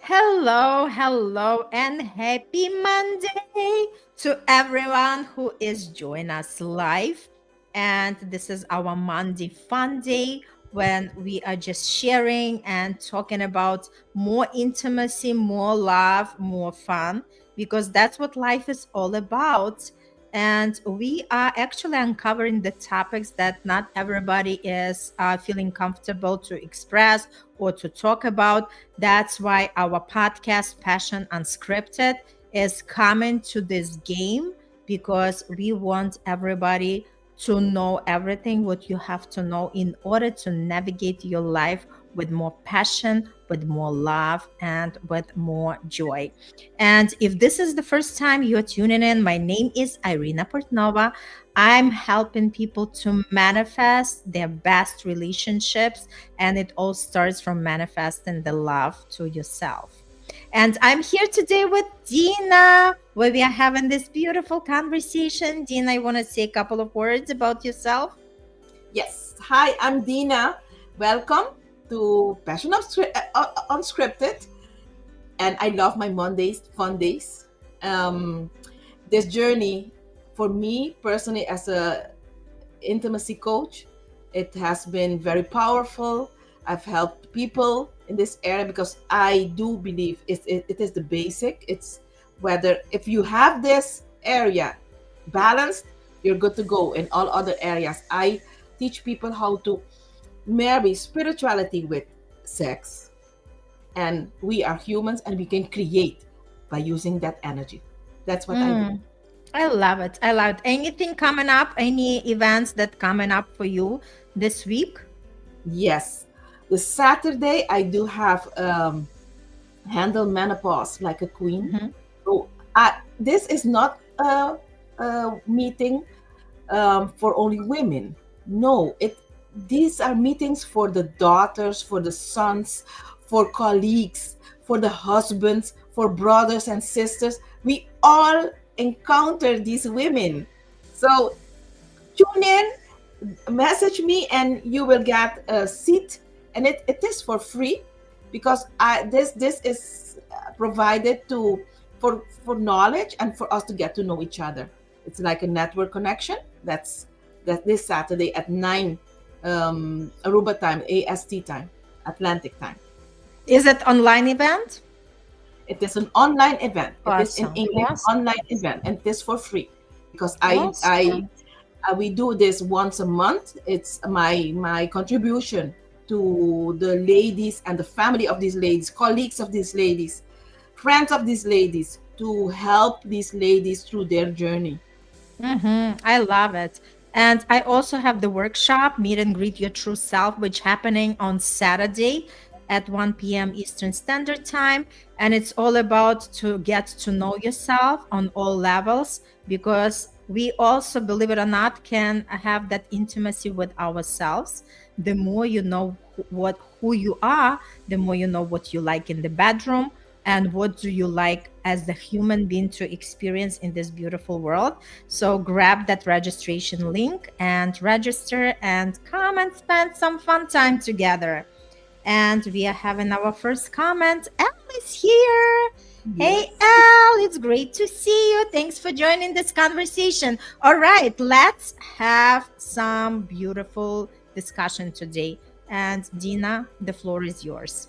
Hello, hello, and happy Monday to everyone who is joining us live. And this is our Monday fun day when we are just sharing and talking about more intimacy, more love, more fun, because that's what life is all about. And we are actually uncovering the topics that not everybody is feeling comfortable to express or to talk about. That's why our podcast, Passion Unscripted, is coming to this game because we want everybody to know everything what you have to know in order to navigate your life with more passion, with more love, and with more joy. And if this is the first time you're tuning in, my name is Irina Portnova. I'm helping people to manifest their best relationships, and it all starts from manifesting the love to yourself. And I'm here today with Dina, where we are having this beautiful conversation. Dina, I want to say a couple of words about yourself. Yes. Hi, I'm Dina. Welcome to Unscripted. And I love my Mondays, fun days. Um, this journey, for me personally, as a intimacy coach, it has been very powerful. I've helped people in this area because I do believe it is the basic. It's whether if you have this area balanced, you're good to go in all other areas. I teach people how to marry spirituality with sex, and we are humans and we can create by using that energy. That's what I do. Mm, I love it. I love it. Anything coming up? Any events that coming up for you this week? Yes, the Saturday I do have handle menopause like a queen. Mhm. So this is not a meeting for only women. No, it these are meetings for the daughters, for the sons, for colleagues, for the husbands, for brothers and sisters. We all encounter these women. So tune in, message me, and you will get a seat. And it is for free because this is provided to for knowledge and for us to get to know each other. It's like a network connection. That this Saturday at 9 Aruba time, AST time, Atlantic time. Is it online event? It is an online event. It is in Awesome. English, Awesome. online event, and it is for free because I Awesome. we do this once a month. It's my contribution to the ladies and the family of these ladies, colleagues of these ladies, friends of these ladies, to help these ladies through their journey. I love it. And I also have the workshop, Meet and Greet Your True Self, which happening on Saturday at 1 p.m. Eastern Standard Time. And it's all about to get to know yourself on all levels because we also, believe it or not, can have that intimacy with ourselves. The more you know who you are, the more you know what you like in the bedroom and what do you like as the human being to experience in this beautiful world. So grab that registration link and register and come and spend some fun time together. And we are having our first comment. Elle is here. Hey, Yes. Elle, it's great to see you. Thanks for joining this conversation. All right, let's have some beautiful discussion today. And Dina, the floor is yours.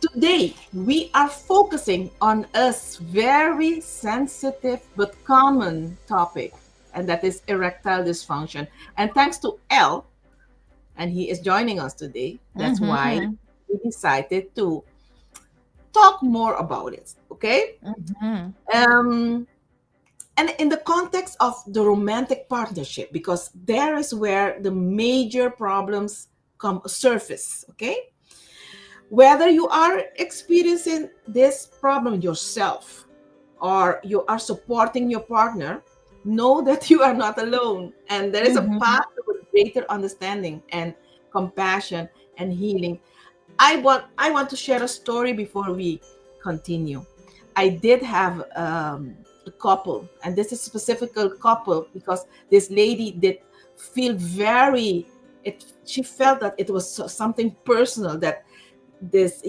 Today, we are focusing on a very sensitive but common topic, and that is erectile dysfunction. And thanks to L, and he is joining us today, that's why Mm-hmm. we decided to talk more about it. Okay? Mm-hmm. Um, and in the context of the romantic partnership, because there is where the major problems come surface. Okay? Whether you are experiencing this problem yourself or you are supporting your partner, know that you are not alone. And there is a Mm-hmm. path to greater understanding and compassion and healing. I want to share a story before we continue. I did have a couple, and this is a specific couple because this lady did feel very. She felt that it was something personal that this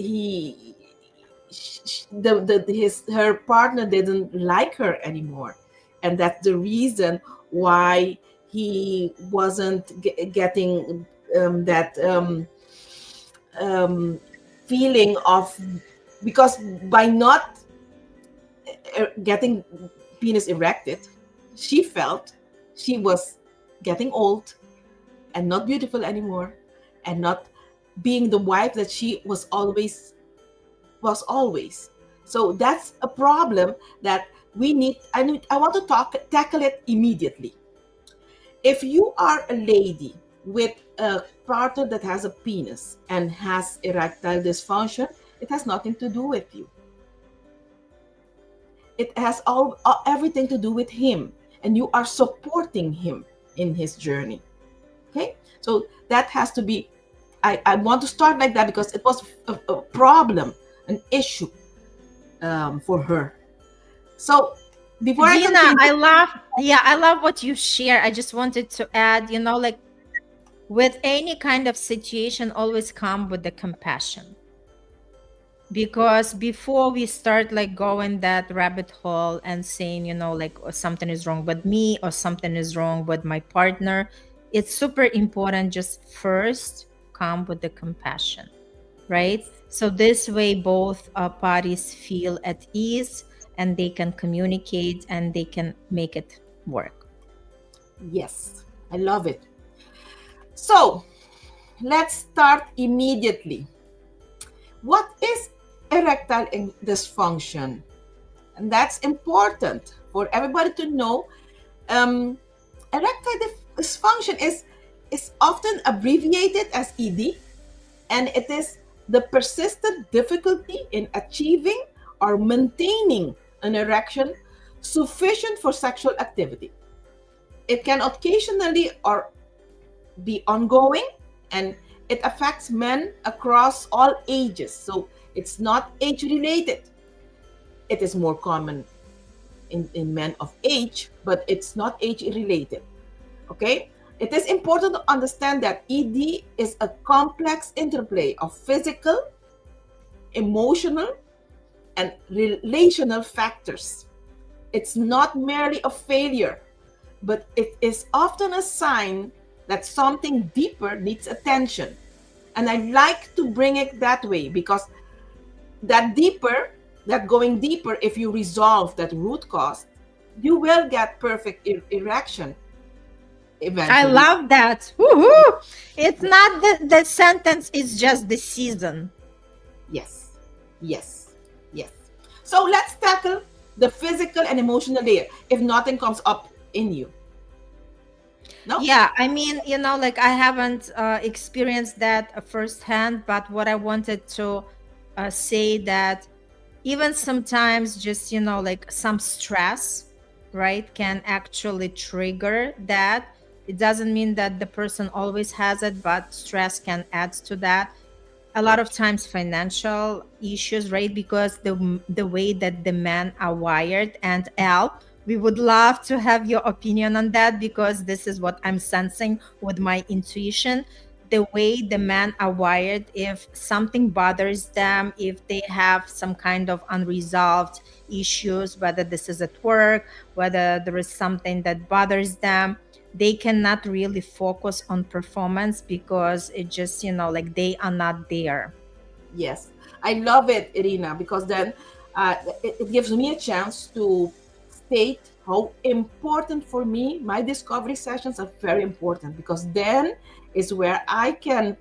her partner didn't like her anymore, and that's the reason why he wasn't getting that um, feeling of, because by not getting penis erected, she felt she was getting old and not beautiful anymore, and not being the wife that she was always. So that's a problem that I want to tackle it immediately. If you are a lady with a partner that has a penis and has erectile dysfunction, it has nothing to do with you. It has everything to do with him, and you are supporting him in his journey. Okay, so that has to be. I want to start like that because it was a problem, an issue for her. So before I Dina, continue, I love what you share. I just wanted to add, like with any kind of situation, always come with the compassion. Because before we start like going that rabbit hole and saying, like, oh, something is wrong with me or something is wrong with my partner, it's super important just first come with the compassion, right? So this way both parties feel at ease and they can communicate and they can make it work. yes, I love it. So let's start immediately. What is erectile dysfunction? And that's important for everybody to know. Um, Erectile dysfunction is often abbreviated as ED, and it is the persistent difficulty in achieving or maintaining an erection sufficient for sexual activity. It can occasionally or be ongoing, and it affects men across all ages. So it's not age related. It is more common in men of age, but it's not age related. Okay? It is important to understand that ED is a complex interplay of physical, emotional, and relational factors. It's not merely a failure, but it is often a sign that something deeper needs attention. And I like to bring it that way because that going deeper, if you resolve that root cause, you will get perfect erection I eventually. love that. Woohoo! It's not the sentence, it's just the season. Yes, yes, yes. So let's tackle the physical and emotional layer if nothing comes up in you. No? Yeah, I mean, like I haven't experienced that firsthand, but what I wanted to say that even sometimes just, like some stress, right, can actually trigger that. It doesn't mean that the person always has it, but stress can add to that. A lot of times financial issues, right? Because the way that the men are wired. And Al, we would love to have your opinion on that because this is what I'm sensing with my intuition. The way the men are wired, if something bothers them, if they have some kind of unresolved issues, whether this is at work, whether there is something that bothers them, they cannot really focus on performance because it just, like they are not there. Yes. I love it, Irina, because then it gives me a chance to state how important for me my discovery sessions are very important, because then is where I can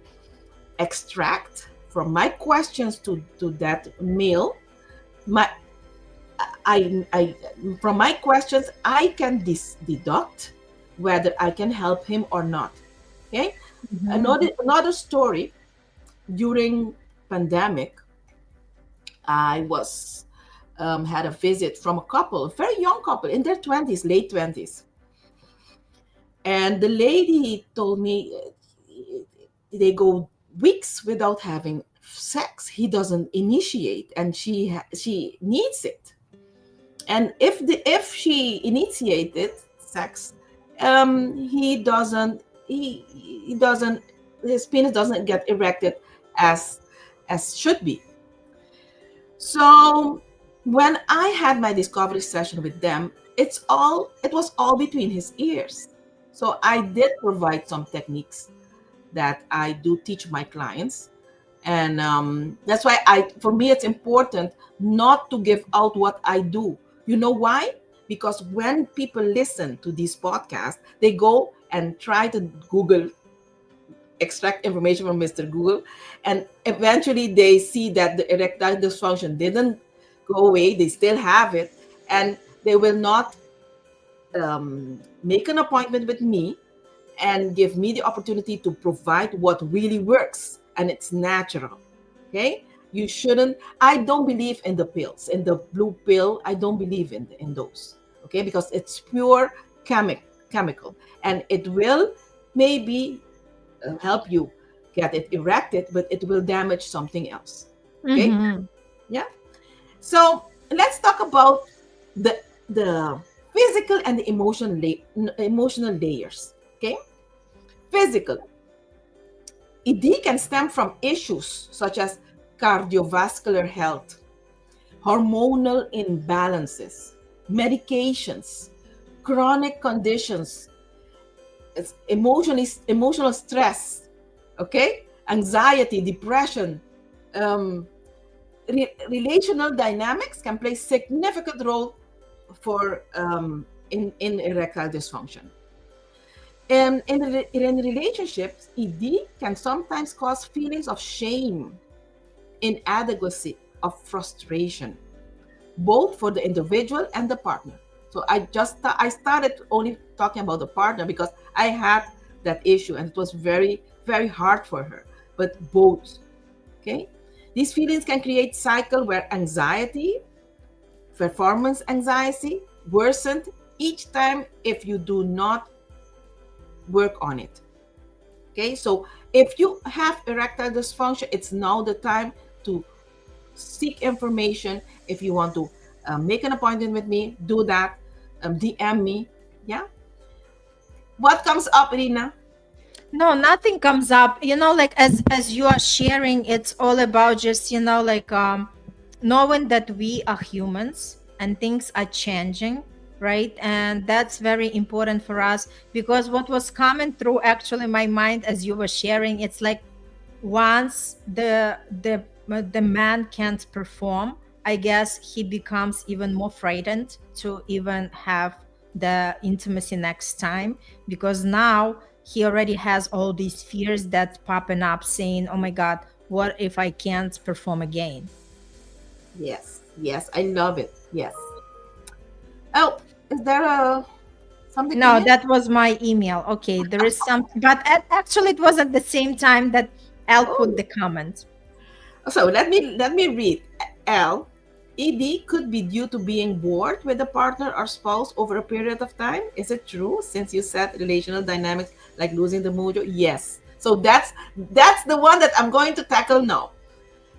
extract from my questions to that male, my I from my questions I can deduct whether I can help him or not. Okay. Mhm. Another story. During pandemic, I was had a visit from a couple, a very young couple in their 20s, late 20s. And the lady told me they go weeks without having sex. He doesn't initiate, and she needs it. And if she initiated sex, he doesn't, his penis doesn't get erected as should be. So when I had my discovery session with them, it was all between his ears. So I did provide some techniques that I do teach my clients. And that's why for me, it's important not to give out what I do. You know why? Because when people listen to these podcasts, they go and try to Google, extract information from Mr. Google, and eventually they see that the erectile dysfunction didn't go away. They still have it, and they will not make an appointment with me and give me the opportunity to provide what really works, and it's natural. Okay, you shouldn't. I don't believe in the pills, in the blue pill. I don't believe in those. Okay, because it's pure chemical, and it will maybe help you get it erected, but it will damage something else. Okay, Mm-hmm. yeah. So let's talk about the physical and the emotional layers. Okay, physical. ED can stem from issues such as cardiovascular health, hormonal imbalances, medications, chronic conditions, emotional stress, okay, anxiety, depression. Um, Relational dynamics can play significant role for in erectile dysfunction. In relationships, ED can sometimes cause feelings of shame, inadequacy, of frustration, both for the individual and the partner. So I started only talking about the partner because I had that issue and it was very hard for her. But both, okay, these feelings can create cycle where anxiety, performance anxiety, worsened each time if you do not work on it. Okay, so if you have erectile dysfunction, it's now the time to seek information. If you want to make an appointment with me, do that. DM me. Yeah. What comes up, Irina? No, nothing comes up. Like as you are sharing, it's all about just, like knowing that we are humans and things are changing, right? And that's very important for us, because what was coming through actually my mind as you were sharing, it's like once the man can't perform, I guess he becomes even more frightened to even have the intimacy next time, because now he already has all these fears that popping up saying, oh my god, what if I can't perform again? Yes. Yes, I love it. Yes. Oh, is there something in No, it? that was my email. Okay, there is some, but actually it was at the same time that I'll put Oh, the comment. so let me read. L. ED could be due to being bored with a partner or spouse over a period of time. Is it true? Since you said relational dynamics like losing the mojo, yes. So that's the one that I'm going to tackle now.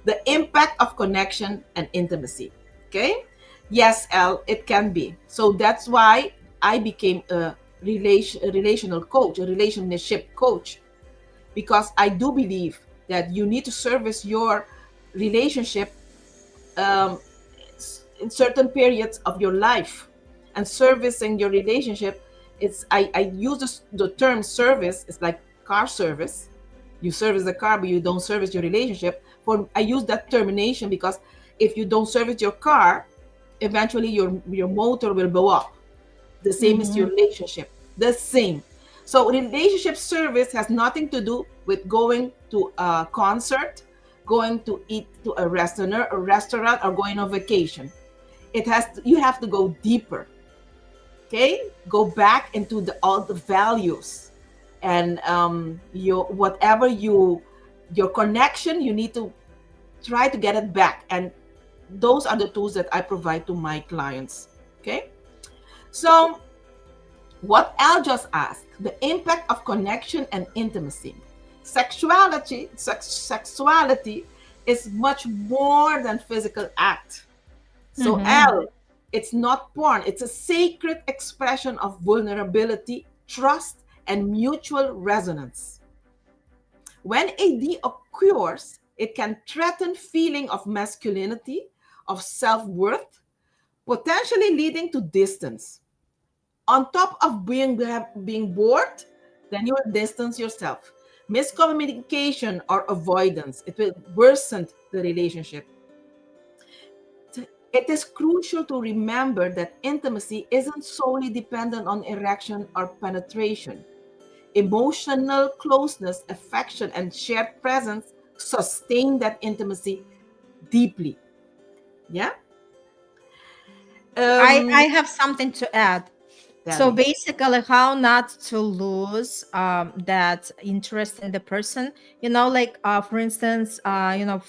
The impact of connection and intimacy. Okay? Yes, L, it can be. So that's why I became a relational coach, a relationship coach, because I do believe that you need to service your relationship um, in certain periods of your life. And servicing your relationship, I use the term service. It's like car service. You service the car, but you don't service your relationship. For I use that termination because if you don't service your car, eventually your motor will blow up. The same is your Mhm. relationship. The same. So relationship service has nothing to do with going to a concert, going to eat to a restaurant, or going on vacation. You have to go deeper. Okay, go back into all the values, and your whatever your connection, you need to try to get it back. And those are the tools that I provide to my clients. Okay, so what Al just asked, the impact of connection and intimacy. Sexuality is much more than physical act. So Mhm. Al, it's not porn, it's a sacred expression of vulnerability, trust, and mutual resonance. When AD occurs, it can threaten feeling of masculinity, of self-worth, potentially leading to distance. On top of being bored, then you will distance yourself. Miscommunication or avoidance, it will worsen the relationship. It is crucial to remember that intimacy isn't solely dependent on erection or penetration. Emotional closeness, affection, and shared presence sustain that intimacy deeply. Yeah. I Um, have something to add. tell So me. basically, how not to lose that interest in the person. Like for instance,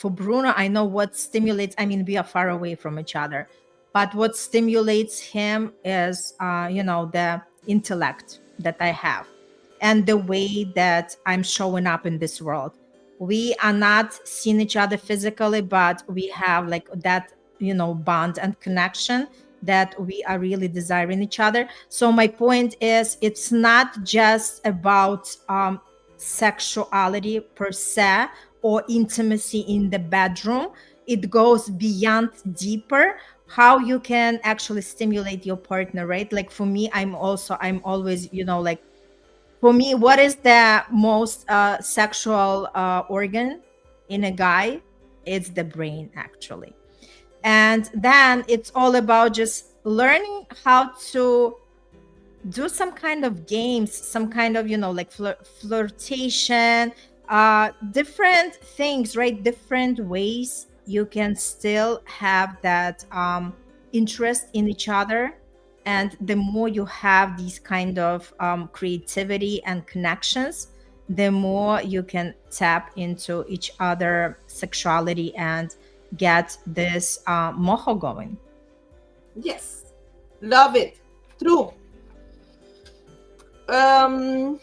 for Bruno, I know what stimulates. I mean, we are far away from each other, but what stimulates him is, the intellect that I have, and the way that I'm showing up in this world. We are not seeing each other physically, but we have like that, bond and connection that we are really desiring each other. So my point is, it's not just about sexuality per se or intimacy in the bedroom. It goes beyond deeper, how you can actually stimulate your partner, right? Like for me, I'm always, like, for me, what is the most sexual organ in a guy? It's the brain, actually. And then it's all about just learning how to do some kind of games, some kind of, like flirtation, different things, right? Different ways you can still have that interest in each other. And the more you have these kind of creativity and connections, the more you can tap into each other sexuality and get this moho going. Yes. Love it. True. Um,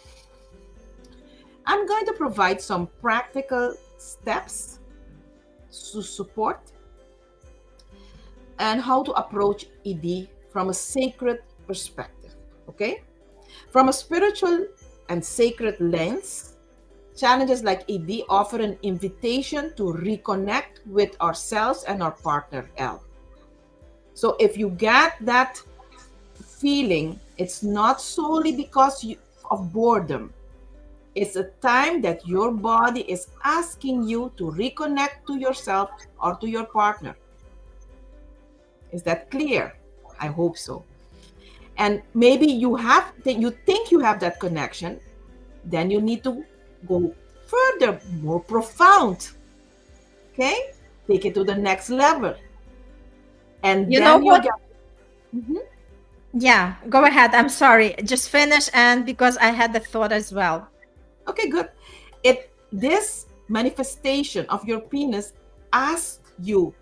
I'm going to provide some practical steps to support and how to approach ED from a sacred perspective. Okay? From a spiritual and sacred lens, challenges like ED offer an invitation to reconnect with ourselves and our partner L. So if you get that feeling, it's not solely because of boredom. It's a time that your body is asking you to reconnect to yourself or to your partner. Is that clear? I hope so. And maybe you think you have that connection, then you need to go further, more profound. Okay? Take it to the next level. And You know then you what? get. Mhm. Yeah, go ahead. I'm sorry. Just finish, and because I had the thought as well. Okay, good. This manifestation of your penis asks you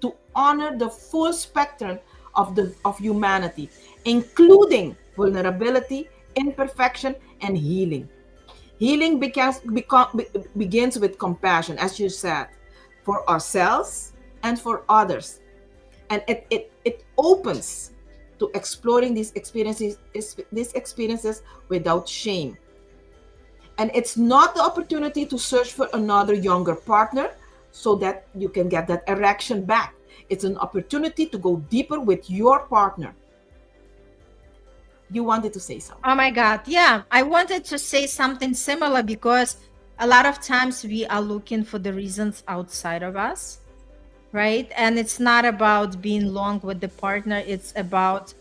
to honor the full spectrum of humanity, including vulnerability, imperfection, and healing. Healing begins with compassion, as you said, for ourselves and for others. And it opens to exploring these experiences without shame. And it's not the opportunity to search for another younger partner so that you can get that erection back. It's an opportunity to go deeper with your partner. You wanted to say something. Oh my God. Yeah, I wanted to say something similar because a lot of times we are looking for the reasons outside of us, right? And it's not about being long with the partner, it's about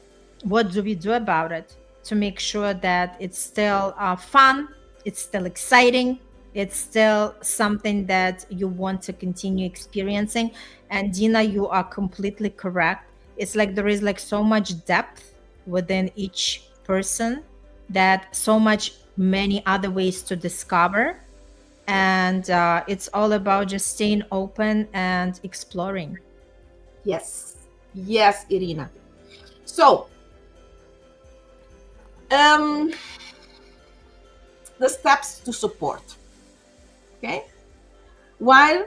what do we do about it to make sure that it's still fun, it's still exciting, it's still something that you want to continue experiencing. And Dina, you are completely correct. It's like there is like so much depth within each person, that so much many other ways to discover. And it's all about just staying open and exploring. Yes. Yes, Irina. So, um, the steps to support. Okay. While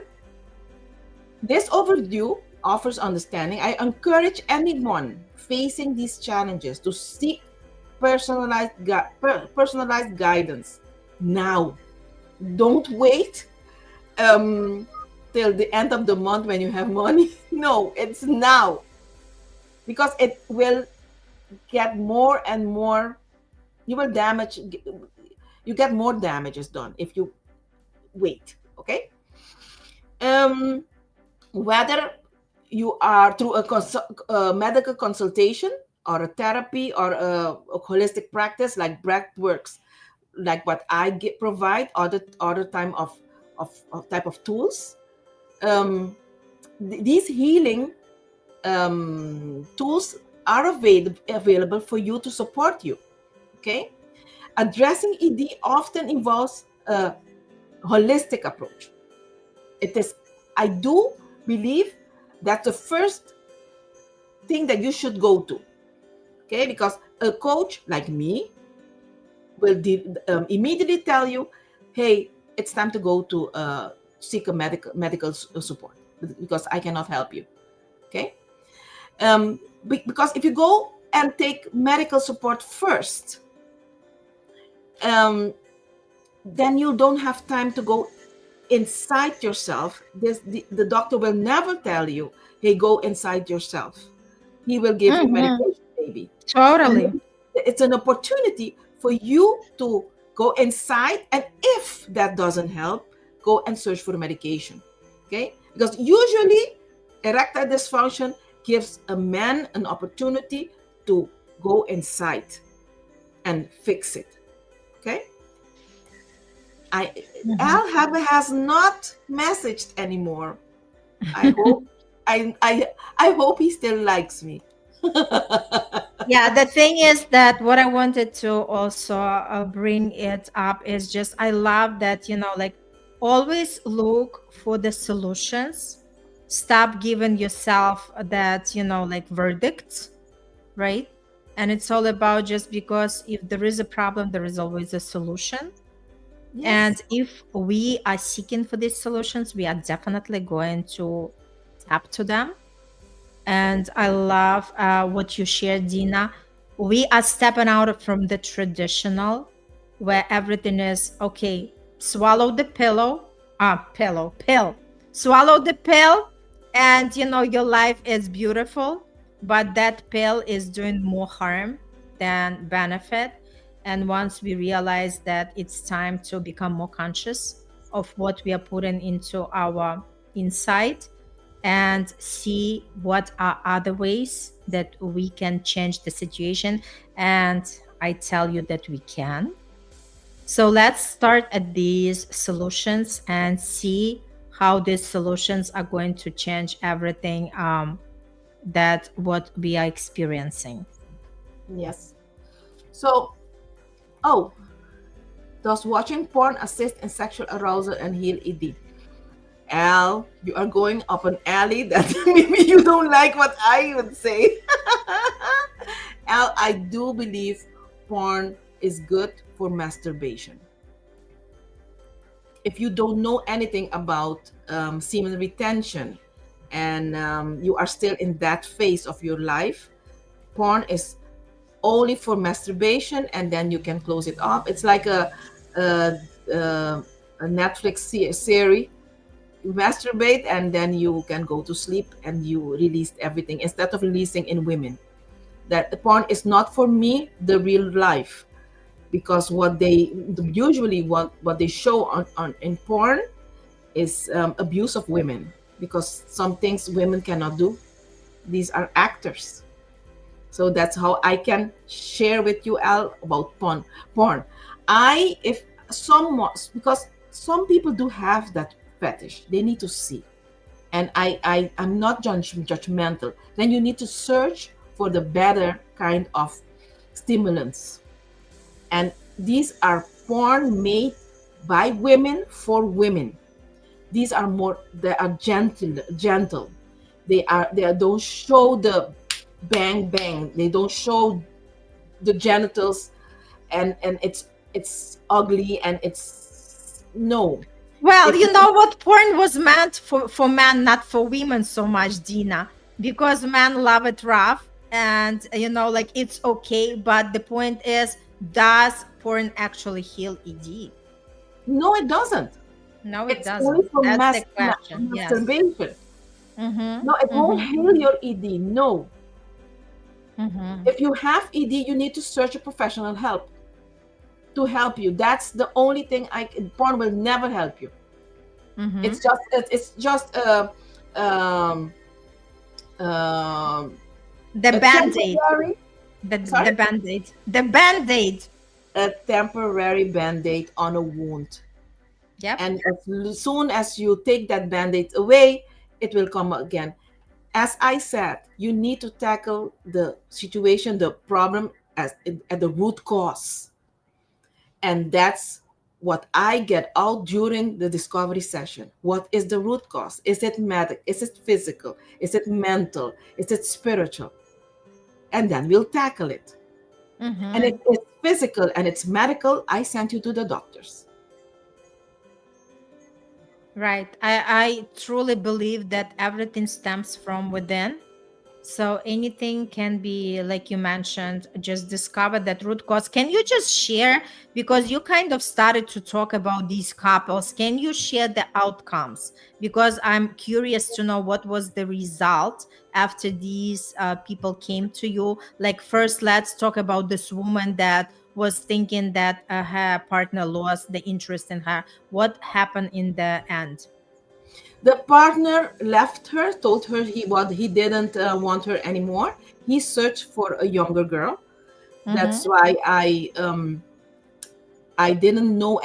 this overview offers understanding, I encourage anyone facing these challenges to seek personalized guidance now. Don't wait um, till the end of the month when you have money No, it's now, because it will get more and more. You will damage. You get more damages done if you wait. Okay. Um, Whether you are through a medical consultation or a therapy or a holistic practice like breath works, like what I provide, other time of type of tools. These healing tools are available for you to support you. Okay, addressing ED often involves a holistic approach. It is, I do believe, that's the first thing that you should go to. Okay, because a coach like me will immediately tell you, hey, it's time to go to seek a medical support, because I cannot help you. Okay, because if you go and take medical support first, then you don't have time to go inside yourself. The doctor will never tell you, hey, go inside yourself. He will give you Mm-hmm. medication, maybe. And Totally. then it's an opportunity for you to go inside. And if that doesn't help, go and search for medication. Okay? Because usually erectile dysfunction gives a man an opportunity to go inside and fix it. Okay? I Mhm. Al has not messaged anymore. I hope I hope he still likes me. Yeah, the thing is that what I wanted to also bring it up is just I love that, like always look for the solutions. Stop giving yourself that, like verdicts, right? And it's all about just because if there is a problem, there is always a solution. And Yes. if we are seeking for these solutions, we are definitely going to tap to them. And I love what you shared, Dina. We are stepping out from the traditional where everything is okay, swallow the pill, swallow the pill, and your life is beautiful. But that pill is doing more harm than benefit. And once we realize that it's time to become more conscious of what we are putting into our inside and see what are other ways that we can change the situation. And I tell you that we can. So let's start at these solutions and see how these solutions are going to change everything that what we are experiencing. Yes. So, oh, does watching porn assist in sexual arousal and heal ED? Al, you are going up an alley that maybe you don't like what I would say. Al, I do believe porn is good for masturbation. If you don't know anything about semen retention, and you are still in that phase of your life, porn is only for masturbation, and then you can close it off. It's like a, a, a Netflix series. You masturbate and then you can go to sleep and you release everything instead of releasing in women. That the porn is not for me the real life, because what they usually what they show on in porn is abuse of women, because some things women cannot do. These are actors. So that's how I can share with you, Al, about porn. I if someone, because some people do have that fetish, they need to see. And I'm not judgmental. Then you need to search for the better kind of stimulants. And these are porn made by women for women. These are more, they are gentle. They don't show the bang bang. They don't show the genitals, and it's ugly, and it's no. Well, If you know what? Porn was meant for men, not for women so much, Dina, because men love it rough and, like it's okay. But the point is, does porn actually heal ED? no, it doesn't. No, it It's only doesn't. for That's the question. Yes. masturbation. Mm-hmm. No, it won't Mm-hmm. heal your ED. No. Mm-hmm. If you have ED, you need to search a professional help to help you. That's the only thing porn will never help you. Mm-hmm. It's just um, um, The a band-aid. temporary, The sorry, band-aid. The band-aid. a temporary band-aid on a wound. Yep. And soon as you take that band-aid away, it will come again. As I said, you need to tackle the situation, the problem at the root cause. And that's what I get out during the discovery session. What is the root cause? Is it medical? Is it physical? Is it mental? Is it spiritual? And then we'll tackle it. And if Mm-hmm. it's physical and it's medical, I send you to the doctors. Right. I truly believe that everything stems from within. So anything can be, like you mentioned, just discover that root cause. Can you just share, because you kind of started to talk about these couples, can you share the outcomes? Because I'm curious to know what was the result after these people came to you. Like, first, let's talk about this woman that was thinking that her partner lost the interest in her. What happened in the end? The partner left her, told her he didn't want her anymore. He searched for a younger girl. Mm-hmm. That's why I didn't know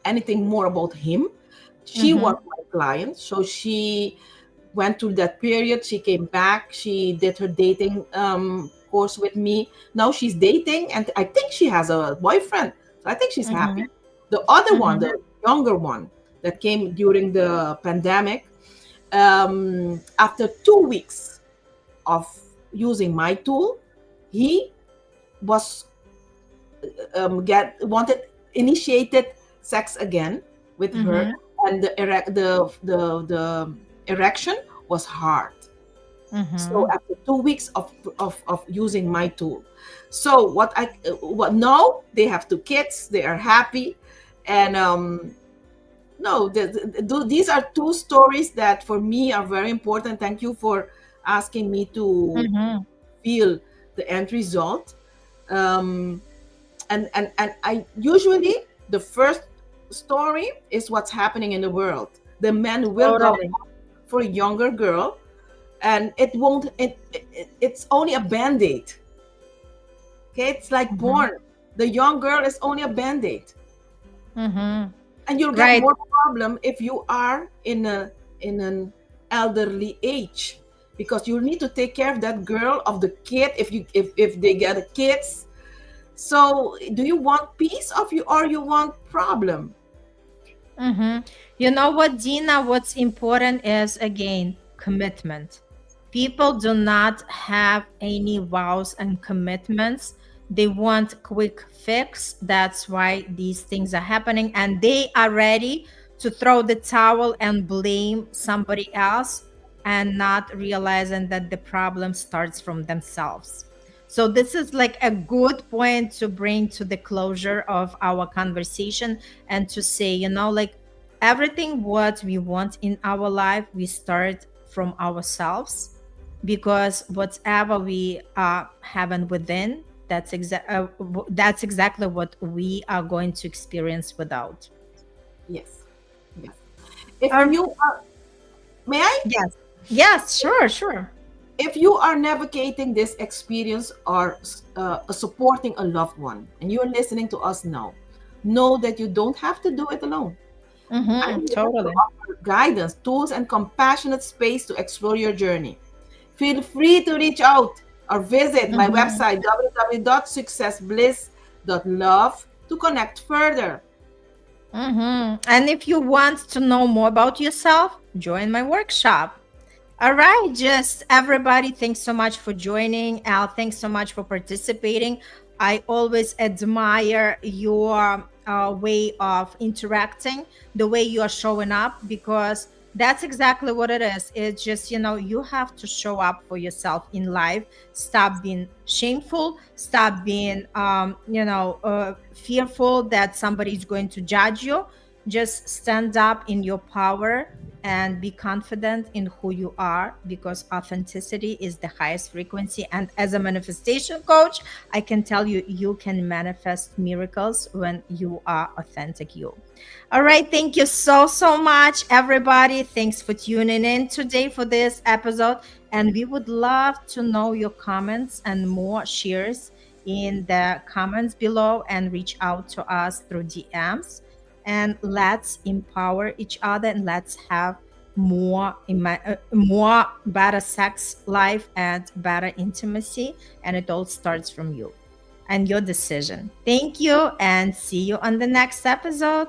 anything more about him. She was Mm-hmm. my client, so she went through that period. She came back. She did her dating course with me. Now she's dating, and I think she has a boyfriend. So I think she's Mm-hmm. happy. The other one, Mm-hmm. the younger one that came during the pandemic, after 2 weeks of using my tool, he was get wanted initiated sex again with her, Mm-hmm. and the erection was hard. So Mm-hmm. after 2 weeks of using my tool, so what now they have 2 kids, they are happy. And no, these are two stories that for me are very important. Thank you for asking me to Mm-hmm. feel the end result. um, and I usually, the first story is what's happening in the world. The man will go Totally. for a younger girl, and it won't. It's only a band-aid. Okay, it's like Mhm. porn. The young girl is only a band-aid, Mhm. and you'll get Right. more problem if you are in an elderly age, because you need to take care of that girl, of the kid, if they get a kids. So do you want peace of you, or you want problem? Mhm. You know what, Dina? What's important is, again, commitment. People do not have any vows and commitments. They want quick fix. That's why these things are happening, and they are ready to throw the towel and blame somebody else, and not realizing that the problem starts from themselves. So this is like a good point to bring to the closure of our conversation, and to say, like, everything what we want in our life, we start from ourselves, because whatever we are having within, that's exactly what we are going to experience without. Yes, yes. If um you are, may I? yes, yes, sure, sure. If you are navigating this experience, or supporting a loved one, and you're listening to us now, know that you don't have to do it alone. I'm Mm-hmm, here to totally. offer guidance, tools, and compassionate space to explore your journey. Feel free to reach out or visit my Mm-hmm. website, www.successbliss.love, to connect further. Mm-hmm. And if you want to know more about yourself, join my workshop. All right, just everybody, thanks so much for joining. Al, thanks so much for participating. I always admire your way of interacting, the way you are showing up, because that's exactly what it is. It's just, you have to show up for yourself in life. Stop being shameful. Stop being, fearful that somebody is going to judge you. Just stand up in your power, and be confident in who you are, because authenticity is the highest frequency. And as a manifestation coach, I can tell you, you can manifest miracles when you are authentic you. All right, thank you so much, everybody. Thanks for tuning in today for this episode, and we would love to know your comments and more shares in the comments below, and reach out to us through DMs. And let's empower each other, and let's have more better sex life and better intimacy. And it all starts from you and your decision. Thank you, and see you on the next episode.